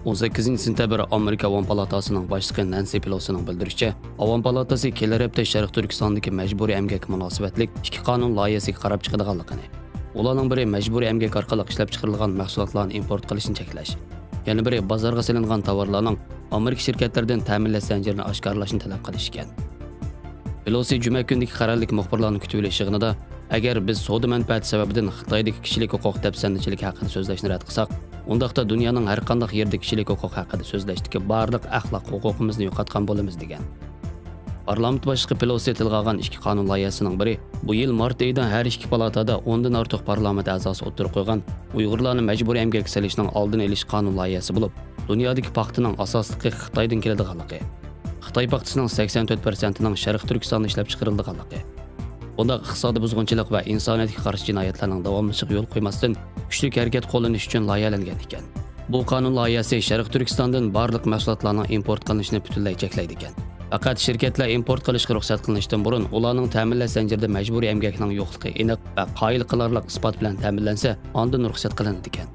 18-sentabr Amerika Avam palatasining boshlig'i Nancy Pelosining bildirishicha, Avam palatasi kelar hafta Sharq Turkistondagi majburiy emgak munosabatlik ikki qonun loyihasiga qarab chiqadiganligini, ularning biri majburiy emgak orqali ishlab chiqarilgan mahsulotlarni import qilishni cheklash, yana biri bozorga solingan tovarlarning Amerika shirkatlaridan ta'minlash zanjirini oshkorlashni talab qilish ekan. Pelosi juma kunidagi qarorlik muxbirlarni kutib olish yig'inida, agar biz savdo manfaati sababidan Xitoydagi kishilik huquq dafsandichilik haqida so'zlashni rad qilsak, undaqda dunyoning har qanday yerda kishilik huquq haqida so'zlashdagi barliq axloq huquqimizni yo'qotgan bo'lamiz degan. Parlament boshlig'i Pelosi tilga olgan ikki qonun loyihasining biri bu yil mart oyida har ikki palatada 10 dan ortiq parlament a'zosi o'tirib qo'ygan Uyg'urlarni majburiy emgak solishning oldini olish qonun loyihasi bo'lib, dunyodagi paxtaning asosligi Xitoydan keladiganligi, Xitoy paxtasining 84%ning Sharq Turkistonda ishlab chiqariladiganligi, bunda iqtisodiy buzg'unchilik va insoniyatga qarshi jinoyatlarning davomlashiga yo'l qo'ymasdan kuchli harakat qo'llanish uchun loyihalangan ekan. Bu qonun loyihasi Sharq Turkistondan barliq mahsulotlarning import qilinishini butunlay cheklaydi ekan. Faqat shirkatlar import qilishga ruxsat qilinishdan burun ularning ta'minlash zanjirida majburiy emgakning yo'qligi aniq va qoyil qilarliq isbot bilan ta'minlansa, ondan ruxsat qilinadi ekan.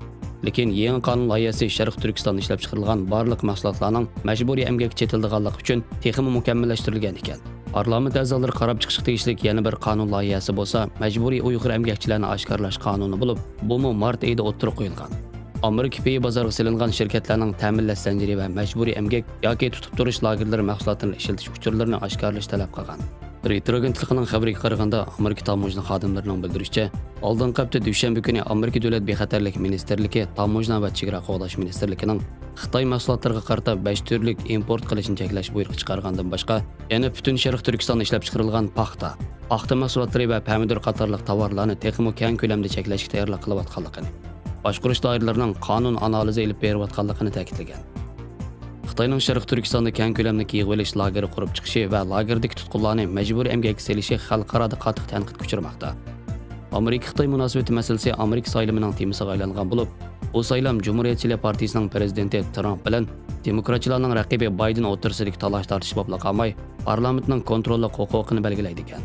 Lekin yangi qonun loyihasi Sharq Turkistonda ishlab chiqarilgan barliq mahsulotlarning majburiy emgak chetildiganligi uchun texnik mukammallashtirilgan ekan. Parlament a'zolari qarab chiqishga tegishli yana bir qonun loyihasi bo'lsa, majburiy Uyg'ur emgakchilarini oshkorlash qonuni bo'lib, bu mart oyida o'tirib qo'yilgan. Amerika pey bozoriga solingan shirkatlarning ta'minlash zanjiri va majburiy emgak yoki tutib turish lagerlari mahsulotlarini ishlatish uchurlarini oshkorlash talab qilgan. Reuters agentligining xabariga qaraganda, Amerika tamojna xodimlarining bildirishicha, oldingi hafta dushanba kuni Amerika davlat bexatarlik ministerligi, tamojna va chegara qo'g'dash ministerligining Xitoy mahsulotlariga qarata 5 turlik import qilishni cheklash buyrug'i chiqargandan boshqa, yana butun Sharq Turkistonda ishlab chiqarilgan paxta mahsulotlari va pomidor qatorliq tovarlarni texnik keng ko'lamda cheklashga tayyorlik qilayotganligini, boshqarish doiralarining qonun analizi olib berayotganligini ta'kidlagan. Xitoyning Sharq Turkistonda keng ko'lamdagi yig'ib olish lageri qurib chiqishi va lagerdagi tutqunlarni majburiy emgak selishi xalqaro qattiq tanqidga uchramoqda. Amerika-Xitoy munosabati masalasi Amerika saylamining temasiga aylangan bo'lib, bu saylam Cumhuriyetchilar partiyasining prezidenti Trump bilan demokratchilarning raqibi Bayden o'rtasidagi talash tortish bo'la qolmay, parlamentning kontrolli huquqini belgilaydi ekan.